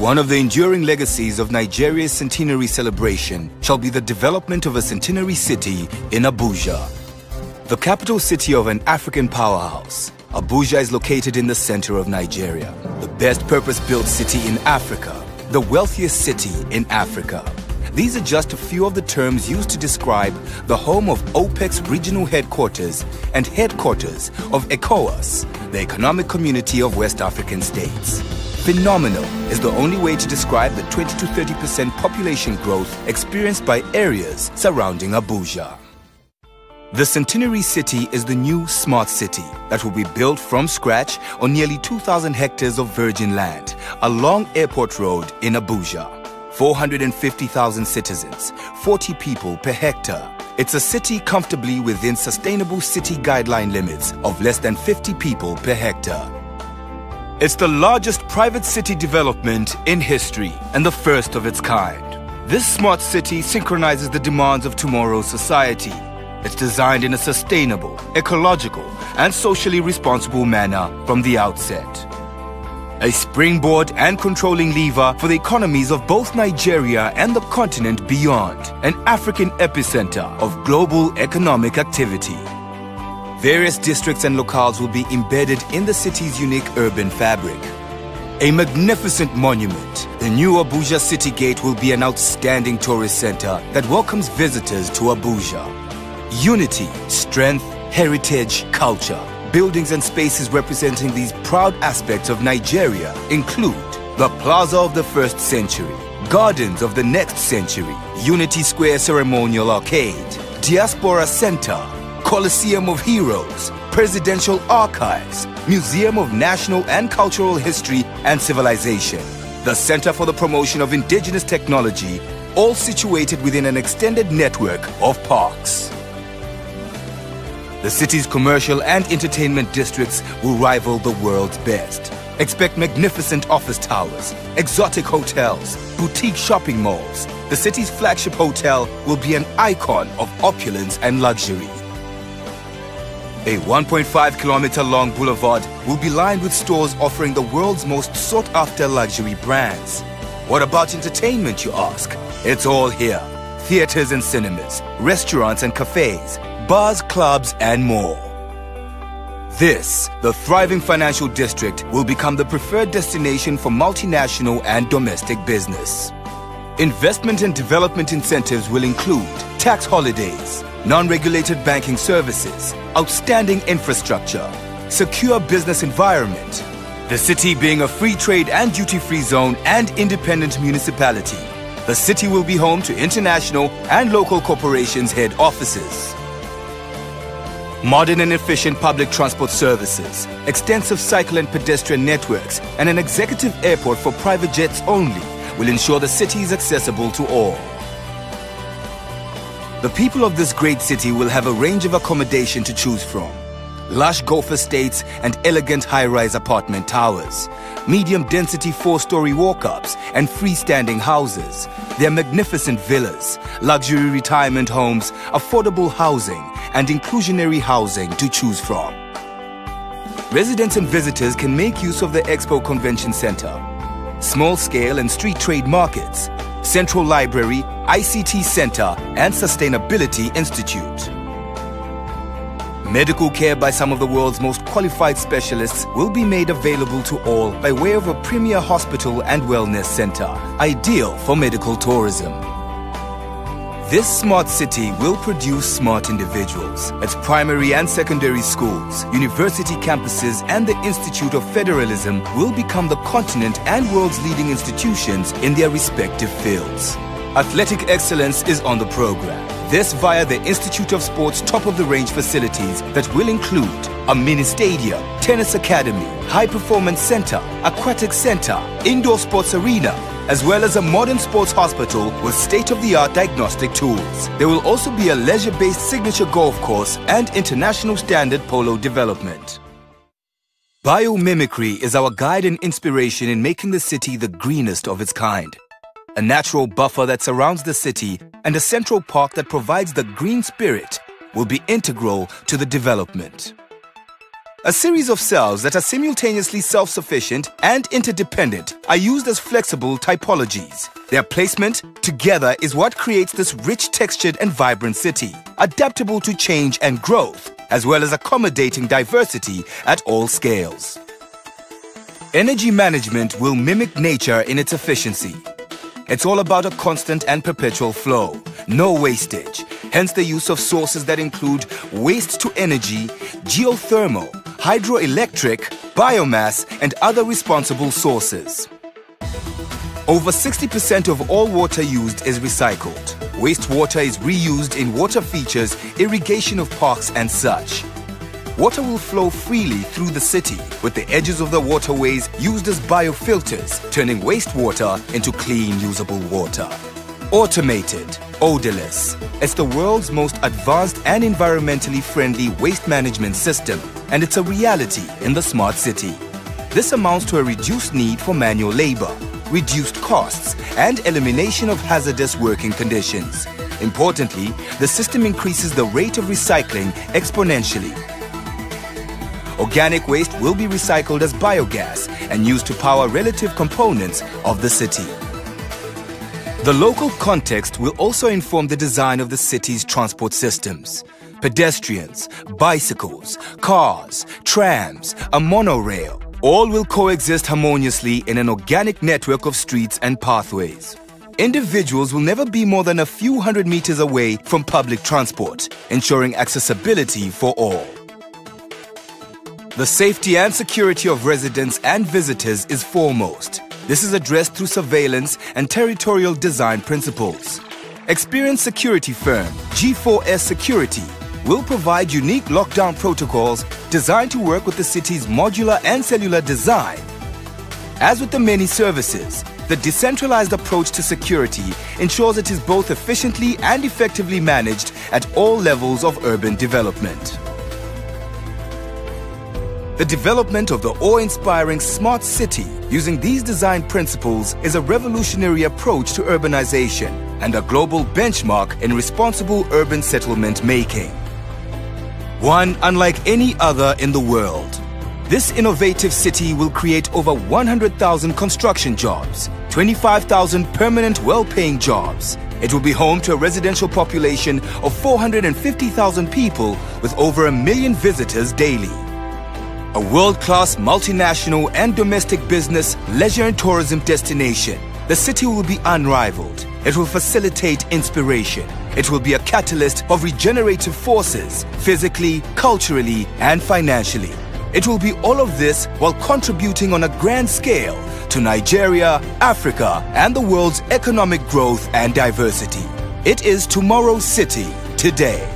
One of the enduring legacies of Nigeria's centenary celebration shall be the development of a centenary city in Abuja. The capital city of an African powerhouse, Abuja is located in the center of Nigeria, the best purpose-built city in Africa, the wealthiest city in Africa. These are just a few of the terms used to describe the home of OPEC's regional headquarters and headquarters of ECOWAS, the Economic Community of West African States. Phenomenal is the only way to describe the 20 to 30% population growth experienced by areas surrounding Abuja. The Centenary City is the new smart city that will be built from scratch on nearly 2,000 hectares of virgin land along Airport Road in Abuja. 450,000 citizens, 40 people per hectare. It's a city comfortably within sustainable city guideline limits of less than 50 people per hectare. It's the largest private city development in history and the first of its kind. This smart city synchronizes the demands of tomorrow's society. It's designed in a sustainable, ecological, and socially responsible manner from the outset. A springboard and controlling lever for the economies of both Nigeria and the continent beyond, an African epicenter of global economic activity. Various districts and locales will be embedded in the city's unique urban fabric. A magnificent monument, the new Abuja City Gate will be an outstanding tourist center that welcomes visitors to Abuja. Unity, strength, heritage, culture. Buildings and spaces representing these proud aspects of Nigeria include the Plaza of the First Century, Gardens of the Next Century, Unity Square Ceremonial Arcade, Diaspora Center, Coliseum of Heroes, Presidential Archives, Museum of National and Cultural History and Civilization, the Center for the Promotion of Indigenous Technology, all situated within an extended network of parks. The city's commercial and entertainment districts will rival the world's best. Expect magnificent office towers, exotic hotels, boutique shopping malls. The city's flagship hotel will be an icon of opulence and luxury. A 1.5-kilometer long boulevard will be lined with stores offering the world's most sought-after luxury brands. What about entertainment, you ask? It's all here. Theaters and cinemas, restaurants and cafes, bars, clubs, and more. This, the thriving financial district, will become the preferred destination for multinational and domestic business. Investment and development incentives will include tax holidays, non-regulated banking services, outstanding infrastructure, secure business environment. The city being a free trade and duty-free zone and independent municipality, the city will be home to international and local corporations' head offices. Modern and efficient public transport services, extensive cycle and pedestrian networks, and an executive airport for private jets only will ensure the city is accessible to all. The people of this great city will have a range of accommodation to choose from. Lush golf estates and elegant high-rise apartment towers, medium-density 4-story walk-ups and freestanding houses, their magnificent villas, luxury retirement homes, affordable housing, and inclusionary housing to choose from. Residents and visitors can make use of the Expo Convention Center, small-scale and street trade markets, Central Library, ICT Center, and Sustainability Institute. Medical care by some of the world's most qualified specialists will be made available to all by way of a premier hospital and wellness center, ideal for medical tourism. This smart city will produce smart individuals. Its primary and secondary schools, university campuses, and the Institute of Federalism will become the continent and world's leading institutions in their respective fields. Athletic excellence is on the program. This via the Institute of Sport's top-of-the-range facilities that will include a mini stadium, tennis academy, high-performance center, aquatic center, indoor sports arena, as well as a modern sports hospital with state-of-the-art diagnostic tools. There will also be a leisure-based signature golf course and international standard polo development. Biomimicry is our guide and inspiration in making the city the greenest of its kind. A natural buffer that surrounds the city and a central park that provides the green spirit will be integral to the development. A series of cells that are simultaneously self-sufficient and interdependent are used as flexible typologies. Their placement together is what creates this rich, textured and vibrant city, adaptable to change and growth, as well as accommodating diversity at all scales. Energy management will mimic nature in its efficiency. It's all about a constant and perpetual flow, no wastage, hence the use of sources that include waste to energy, geothermal, hydroelectric, biomass and other responsible sources. Over 60% of all water used is recycled. Wastewater is reused in water features, irrigation of parks and such. Water will flow freely through the city, with the edges of the waterways used as biofilters, turning wastewater into clean, usable water. Automated, odorless. It's the world's most advanced and environmentally friendly waste management system, and it's a reality in the smart city. This amounts to a reduced need for manual labor, reduced costs, and elimination of hazardous working conditions. Importantly, the system increases the rate of recycling exponentially. Organic waste will be recycled as biogas and used to power relative components of the city. The local context will also inform the design of the city's transport systems. Pedestrians, bicycles, cars, trams, a monorail, all will coexist harmoniously in an organic network of streets and pathways. Individuals will never be more than a few hundred meters away from public transport, ensuring accessibility for all. The safety and security of residents and visitors is foremost. This is addressed through surveillance and territorial design principles. Experienced security firm G4S Security will provide unique lockdown protocols designed to work with the city's modular and cellular design. As with the many services, the decentralized approach to security ensures it is both efficiently and effectively managed at all levels of urban development. The development of the awe-inspiring smart city using these design principles is a revolutionary approach to urbanization and a global benchmark in responsible urban settlement making. One unlike any other in the world. This innovative city will create over 100,000 construction jobs, 25,000 permanent well-paying jobs. It will be home to a residential population of 450,000 people with over 1 million visitors daily. A world-class multinational and domestic business, leisure and tourism destination. The city will be unrivaled. It will facilitate inspiration. It will be a catalyst of regenerative forces, physically, culturally, and financially. It will be all of this while contributing on a grand scale to Nigeria, Africa, and the world's economic growth and diversity. It is tomorrow's city, today.